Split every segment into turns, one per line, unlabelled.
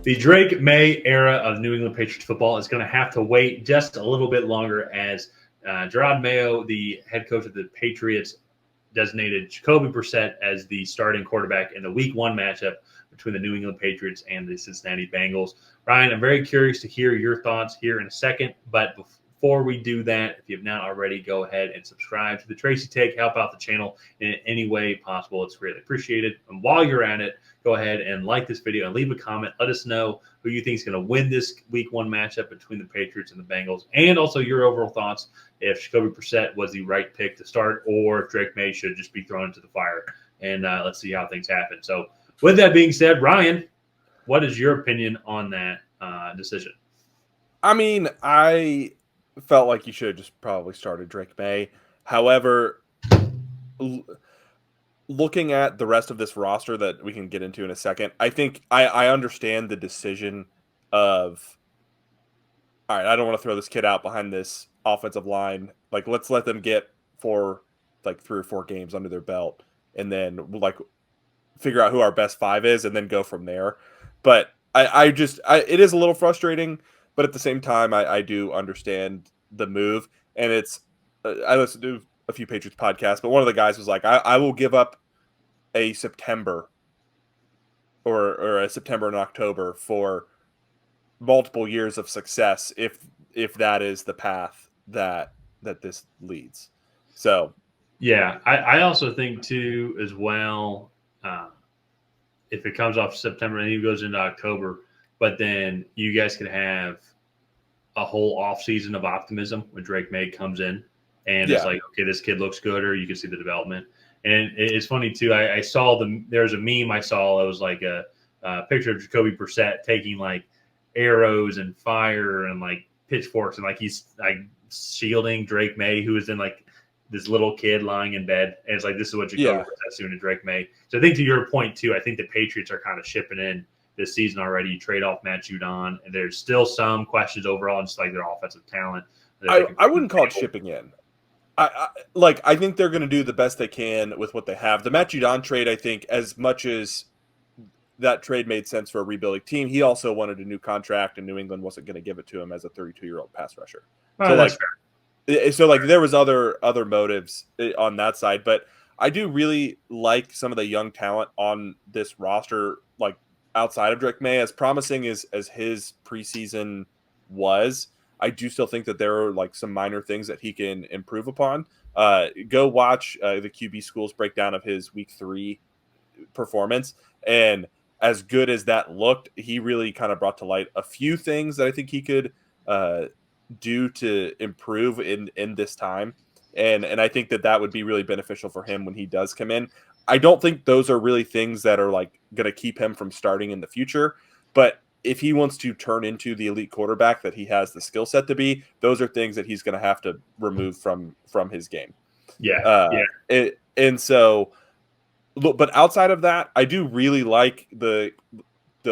The Drake Maye era of New England Patriots football is going to have to wait just a little bit longer as Gerard Mayo, the head coach of the Patriots, designated Jacoby Brissett as the starting quarterback in the Week 1 matchup between the New England Patriots and the Cincinnati Bengals. Ryan, I'm very curious to hear your thoughts here in a second, but before we do that, if you have not already, go ahead and subscribe to the Tracy Take. Help out the channel in any way possible. It's greatly appreciated. And while you're at it, go ahead and like this video and leave a comment. Let us know who you think is going to win this Week 1 matchup between the Patriots and the Bengals, and also your overall thoughts if Jacoby Brissett was the right pick to start, or if Drake Maye should just be thrown into the fire. And let's see how things happen. So, with that being said, Ryan, what is your opinion on that decision?
I mean, I felt like you should have just probably started Drake Maye. However, looking at the rest of this roster that we can get into in a second, I think I understand the decision of, all right, I don't want to throw this kid out behind this offensive line. Like, let's let them get like 3 or 4 games under their belt, and then like figure out who our best 5 is, and then go from there. But it is a little frustrating, but at the same time, I do understand the move, and it's I listened to a few Patriots podcasts, but one of the guys was like, I will give up a September or a September and October for multiple years of success if that is the path that this leads. So
yeah, I also think too as well. If it comes off September and he goes into October, but then you guys could have a whole off season of optimism when Drake Maye comes in, and it's like, okay, this kid looks good, or you can see the development. And it's funny too. I saw there's a meme I saw. It was like a picture of Jacoby Brissett taking like arrows and fire and like pitchforks, and like he's like shielding Drake Maye, who is in like this little kid lying in bed, and it's like, this is what Jacoby Brissett's doing to Drake Maye. So I think to your point too, I think the Patriots are kind of shipping in this season already. You trade off Matt Judon, and there's still some questions overall, just like their offensive talent.
I wouldn't call it shipping in. I think they're going to do the best they can with what they have. The Matt Judon trade, I think, as much as that trade made sense for a rebuilding team, he also wanted a new contract, and New England wasn't going to give it to him as a 32-year-old pass rusher.
So that's fair.
So like there was other motives on that side, but I do really like some of the young talent on this roster, like outside of Drake Maye. As promising as his preseason was, I do still think that there are like some minor things that he can improve upon. Go watch the QB Schools breakdown of his Week 3 performance, and as good as that looked, he really kind of brought to light a few things that I think he could do to improve in this time, and I think that would be really beneficial for him when he does come in. I don't think those are really things that are like going to keep him from starting in the future, but if he wants to turn into the elite quarterback that he has the skill set to be, those are things that he's going to have to remove from his game. And so, but outside of that, I do really like the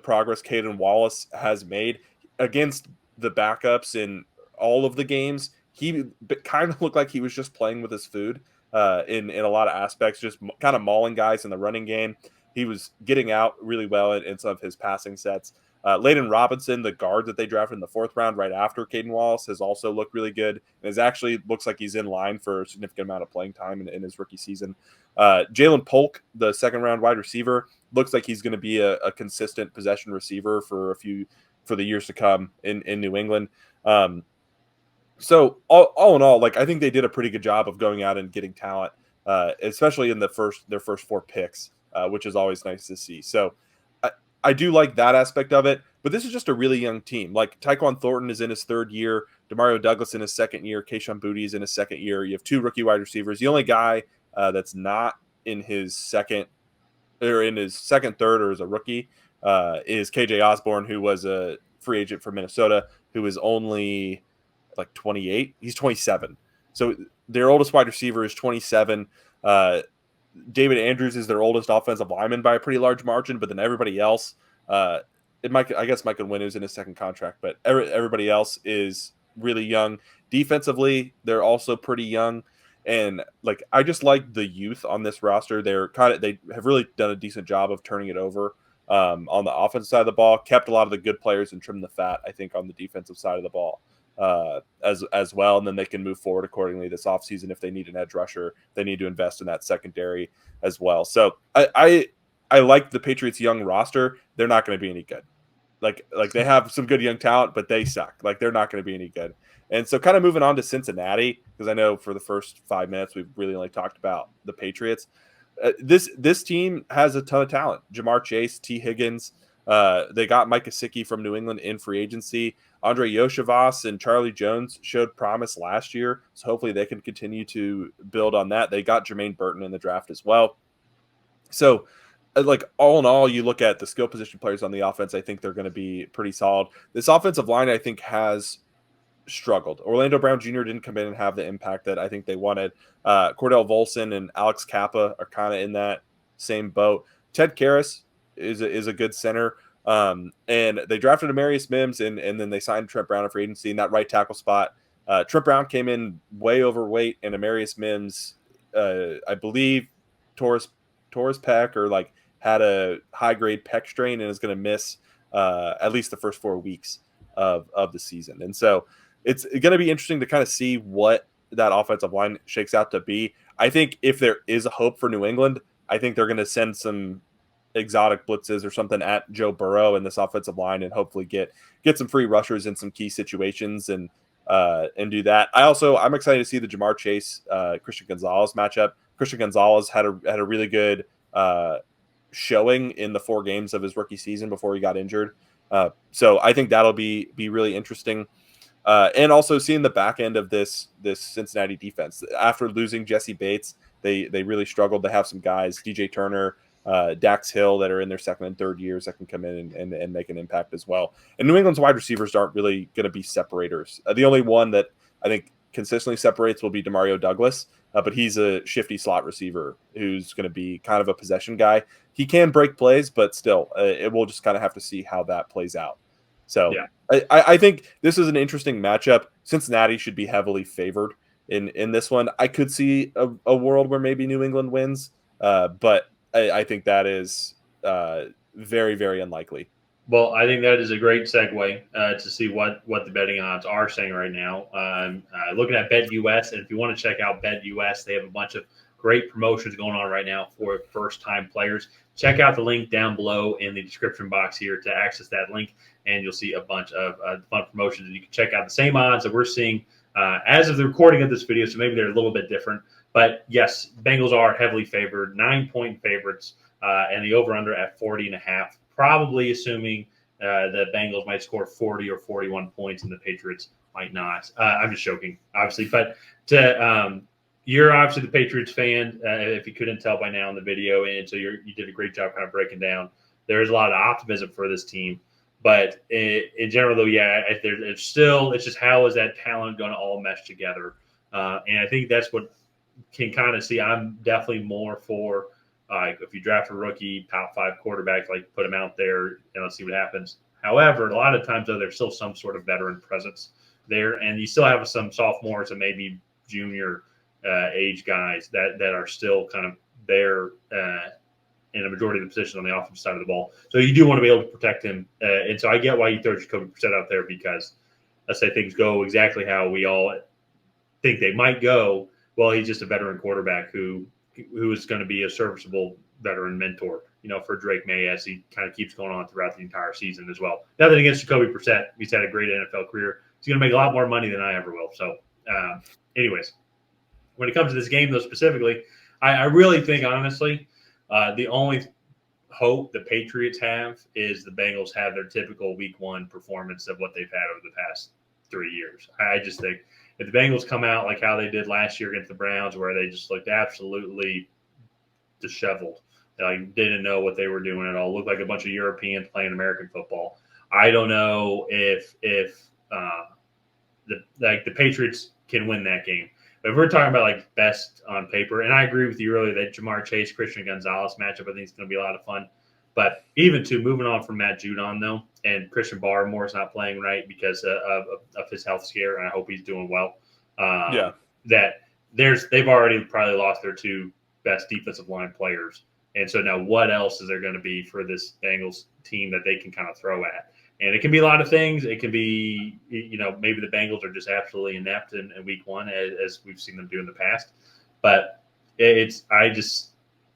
progress Caden Wallace has made against the backups in all of the games. He kind of looked like he was just playing with his food in a lot of aspects, just kind of mauling guys in the running game. He was getting out really well in some of his passing sets. Layden Robinson, the guard that they drafted in the 4th round right after Caden Wallace, has also looked really good, and is actually looks like he's in line for a significant amount of playing time in his rookie season. Jalen Polk, the 2nd round wide receiver, looks like he's going to be a consistent possession receiver for the years to come in New England. So all in all, like I think they did a pretty good job of going out and getting talent, especially in their first 4 picks, which is always nice to see. So I do like that aspect of it, but this is just a really young team. Like Tyquan Thornton is in his 3rd year, Demario Douglas in his 2nd year, Kayshon Boutte is in his 2nd year. You have 2 rookie wide receivers. The only guy that's not in his 2nd or in his 2nd, 3rd, or as a rookie is KJ Osborne, who was a free agent for Minnesota, who is only like 28. He's 27. So their oldest wide receiver is 27. David Andrews is their oldest offensive lineman by a pretty large margin, but then everybody else, I guess Michael Winu's in his 2nd contract, but everybody else is really young. Defensively, they're also pretty young, and I just like the youth on this roster. They have really done a decent job of turning it over on the offensive side of the ball, kept a lot of the good players and trimmed the fat, I think, on the defensive side of the ball as well. And then they can move forward accordingly this offseason if they need an edge rusher. They need to invest in that secondary as well. So I like the Patriots' young roster. They're not going to be any good. Like they have some good young talent, but they suck. Like they're not going to be any good. And so kind of moving on to Cincinnati, because I know for the first 5 minutes we've really only talked about the Patriots. This team has a ton of talent. Jamar Chase, T. Higgins. They got Mike Gesicki from New England in free agency. Andre Yoshivas and Charlie Jones showed promise last year, so hopefully they can continue to build on that. They got Jermaine Burton in the draft as well. So, like all in all, you look at the skill position players on the offense, I think they're going to be pretty solid. This offensive line, I think, has struggled. Orlando Brown Jr. didn't come in and have the impact that I think they wanted. Cordell Volson and Alex Kappa are kind of in that same boat. Ted Karras is a good center. And they drafted Amarius Mims and then they signed Trent Brown in free agency in that right tackle spot. Trent Brown came in way overweight, and Amarius Mims, I believe, tore his pec or like had a high grade pec strain and is going to miss at least the first 4 weeks of the season. And so it's going to be interesting to kind of see what that offensive line shakes out to be. I think if there is a hope for New England, I think they're going to send some exotic blitzes or something at Joe Burrow in this offensive line and hopefully get some free rushers in some key situations and do that. I'm excited to see the Jamar Chase Christian Gonzalez matchup. Christian Gonzalez had a really good showing in the 4 games of his rookie season before he got injured. So I think that'll be really interesting. And also seeing the back end of this Cincinnati defense after losing Jesse Bates, they really struggled to have some guys, DJ Turner, Dax Hill, that are in their second and third years that can come in and make an impact as well. And New England's wide receivers aren't really going to be separators. The only one that I think consistently separates will be Demario Douglas, but he's a shifty slot receiver who's going to be kind of a possession guy. He can break plays, but still, we'll just kind of have to see how that plays out. So yeah. I think this is an interesting matchup. Cincinnati should be heavily favored in this one. I could see a world where maybe New England wins, but I think that is very, very unlikely.
Well, I think that is a great segue to see what the betting odds are saying right now. Looking at BetUS, and if you want to check out BetUS, they have a bunch of great promotions going on right now for first-time players. Check out the link down below in the description box here to access that link, and you'll see a bunch of fun promotions. And you can check out the same odds that we're seeing as of the recording of this video, so maybe they're a little bit different. But, yes, Bengals are heavily favored, 9-point favorites, and the over-under at 40.5. Probably assuming the Bengals might score 40 or 41 points and the Patriots might not. I'm just joking, obviously. But you're obviously the Patriots fan, if you couldn't tell by now in the video, and so you did a great job kind of breaking down. There's a lot of optimism for this team. But in general, though, yeah, it's just how is that talent going to all mesh together? And I think that's what can kind of see. I'm definitely more for if you draft a rookie, top 5 quarterback, like put him out there and let's see what happens. However, a lot of times, though, there's still some sort of veteran presence there, and you still have some sophomores and maybe junior age guys that are still kind of there in a majority of the positions on the offensive side of the ball. So you do want to be able to protect him. And so I get why you throw Jacoby Brissett out there because let's say things go exactly how we all think they might go. Well, he's just a veteran quarterback who is going to be a serviceable veteran mentor, for Drake Maye as he kind of keeps going on throughout the entire season as well. Nothing against Jacoby Brissett. He's had a great NFL career. He's going to make a lot more money than I ever will. So anyways, when it comes to this game, though, specifically, I really think, honestly, the only hope the Patriots have is the Bengals have their typical week 1 performance of what they've had over the past 3 years. I just think if the Bengals come out like how they did last year against the Browns, where they just looked absolutely disheveled, like didn't know what they were doing at all, looked like a bunch of Europeans playing American football. I don't know if the Patriots can win that game. But if we're talking about like best on paper, and I agree with you earlier that Jamar Chase, Christian Gonzalez matchup, I think it's going to be a lot of fun. But even moving on from Matt Judon, though, and Christian Barmore's not playing right because of his health scare, and I hope he's doing well. That they've already probably lost their 2 best defensive line players And so now what else is there going to be for this Bengals team that they can kind of throw at? And it can be a lot of things. It can be, maybe the Bengals are just absolutely inept in week one, as we've seen them do in the past. But a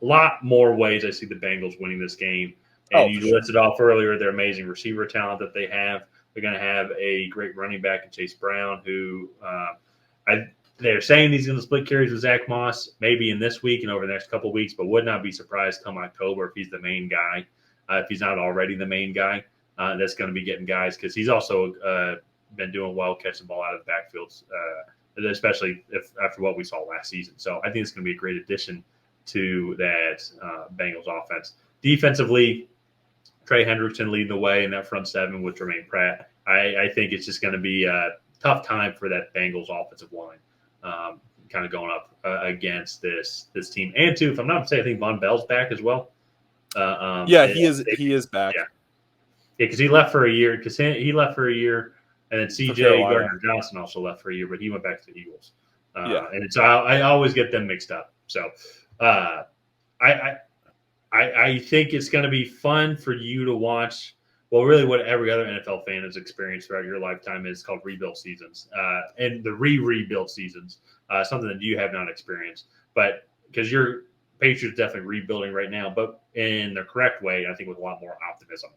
lot more ways I see the Bengals winning this game. And you listed off earlier their amazing receiver talent that they have. They're going to have a great running back in Chase Brown, who they're saying he's going to split carries with Zach Moss maybe in this week and over the next couple of weeks, but would not be surprised come October if he's the main guy, if he's not already the main guy. That's going to be getting guys, because he's also been doing well catching the ball out of the backfields, especially after what we saw last season. So I think it's going to be a great addition to that Bengals offense. Defensively, Trey Hendrickson leading the way in that front seven with Jermaine Pratt. I think it's just going to be a tough time for that Bengals offensive line, kind of going up against this team. And too, if I'm not mistaken, I think Von Bell's back as well.
He is back.
Yeah, because he left for a year. And then C.J. Gardner-Johnson also left for a year, but he went back to the Eagles. And so I always get them mixed up. So I think it's going to be fun for you to watch. Well, really, what every other NFL fan has experienced throughout your lifetime is called rebuild seasons, and the rebuild seasons, something that you have not experienced. But because your Patriots definitely rebuilding right now, but in the correct way, I think with a lot more optimism.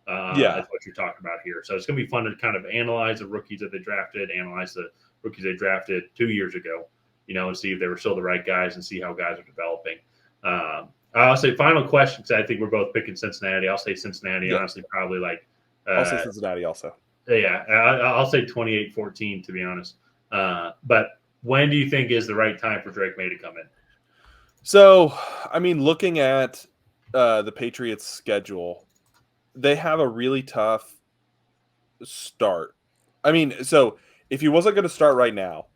That's what you're talking about here. So it's going to be fun to kind of analyze the rookies that they drafted, analyze the rookies they drafted 2 years ago, and see if they were still the right guys and see how guys are developing. I'll say final question, because I think we're both picking Cincinnati. I'll say Cincinnati, honestly, probably like
I'll say Cincinnati also.
Yeah, I'll say 28-14, to be honest. But when do you think is the right time for Drake Maye to come in?
So, I mean, looking at the Patriots' schedule, they have a really tough start. I mean, so if he wasn't going to start right now,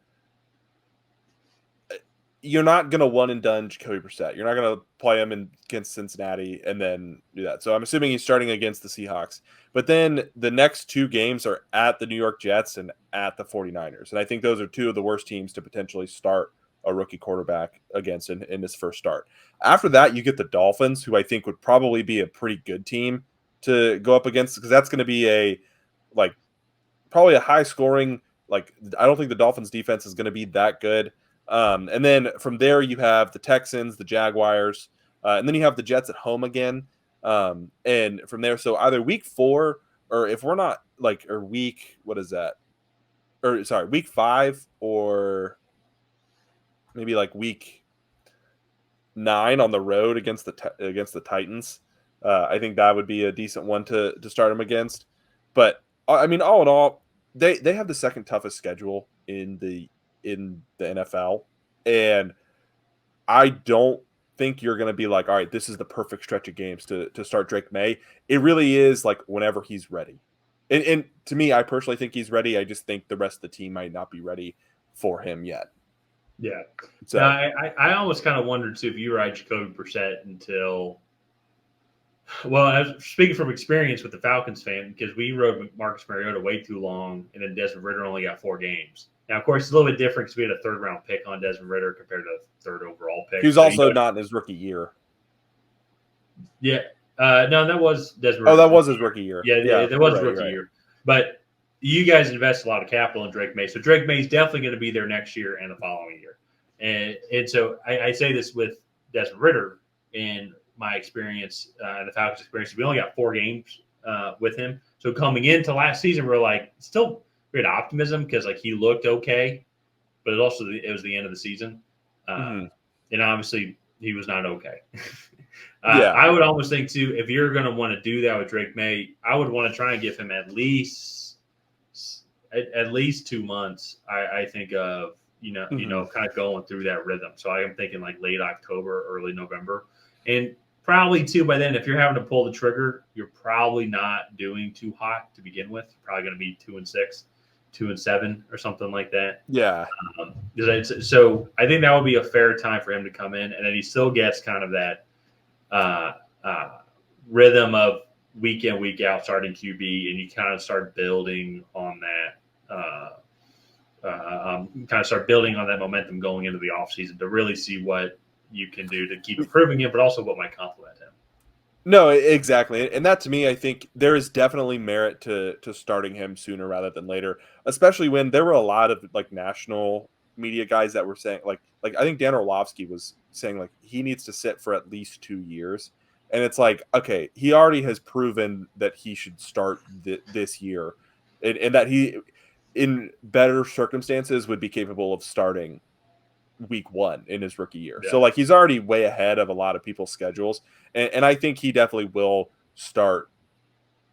you're not going to one and done Jacoby Brissett. You're not going to play him against Cincinnati and then do that. So I'm assuming he's starting against the Seahawks. But then the next two games are at the New York Jets and at the 49ers. And I think those are two of the worst teams to potentially start a rookie quarterback against in his first start. After that, you get the Dolphins, who I think would probably be a pretty good team to go up against, because that's going to be probably a high scoring, I don't think the Dolphins defense is going to be that good. And then from there you have the Texans, the Jaguars, and then you have the Jets at home again. And from there, so either week 4, or if we're not week 5, or maybe week 9 on the road against the Titans. I think that would be a decent one to start them against. But I mean, all in all, they have the second toughest schedule in the NFL, and I don't think you're going to be all right, this is the perfect stretch of games to start Drake Maye. It really is whenever he's ready. And to me, I personally think he's ready. I just think the rest of the team might not be ready for him yet.
Yeah. So now, I always kind of wondered too if you ride Jacoby Brissett until. Well, I was speaking from experience with the Falcons fan, because we rode Marcus Mariota way too long, and then Desmond Ridder only got 4 games. Now, of course, it's a little bit different because we had a 3rd-round pick on Desmond Ridder compared to a 3rd overall pick.
He was also not in his rookie year.
Yeah. No, that was Desmond Ridder.
Oh, that was his rookie year.
Yeah, that was rookie year. But you guys invest a lot of capital in Drake Maye. So Drake Maye is definitely going to be there next year and the following year. And so I say this with Desmond Ridder, in my experience and the Falcons' experience. We only got 4 games with him. So coming into last season, we're we had optimism because he looked okay, but it was the end of the season. And obviously he was not okay. I would almost think too, if you're going to want to do that with Drake Maye, I would want to try and give him at least 2 months. I think of, kind of going through that rhythm. So I am thinking late October, early November. And probably too, by then, if you're having to pull the trigger, you're probably not doing too hot to begin with. You're probably going to be 2-6, 2-7, or something like that.
Yeah.
So I think that would be a fair time for him to come in, and then he still gets kind of that rhythm of week in, week out starting QB, and you kind of start building on that. Kind of start building on that momentum going into the offseason to really see what you can do to keep improving him, but also what might complement him.
No, exactly. And that to me, I think there is definitely merit to starting him sooner rather than later, especially when there were a lot of like national media guys that were saying like I think Dan Orlovsky was saying like he needs to sit for at least 2 years. And it's like, okay, he already has proven that he should start this year and that he in better circumstances would be capable of starting week 1 in his rookie year.
Yeah.
So like he's already way ahead of a lot of people's schedules. And I think he definitely will start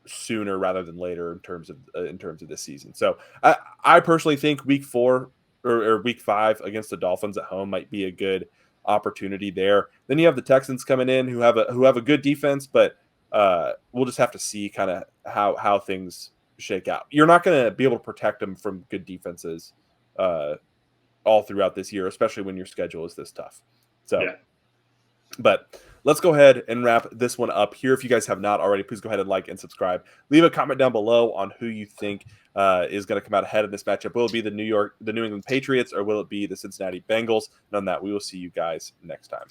sooner rather than later in terms of this season. So I personally think week 4 or week 5 against the Dolphins at home might be a good opportunity there. Then you have the Texans coming in who have a good defense, but we'll just have to see kind of how things shake out. You're not going to be able to protect them from good defenses all throughout this year, especially when your schedule is this tough. So,
yeah.
But let's go ahead and wrap this one up here. If you guys have not already, please go ahead and like and subscribe. Leave a comment down below on who you think is going to come out ahead in this matchup. Will it be the New England Patriots or will it be the Cincinnati Bengals? And on that, we will see you guys next time.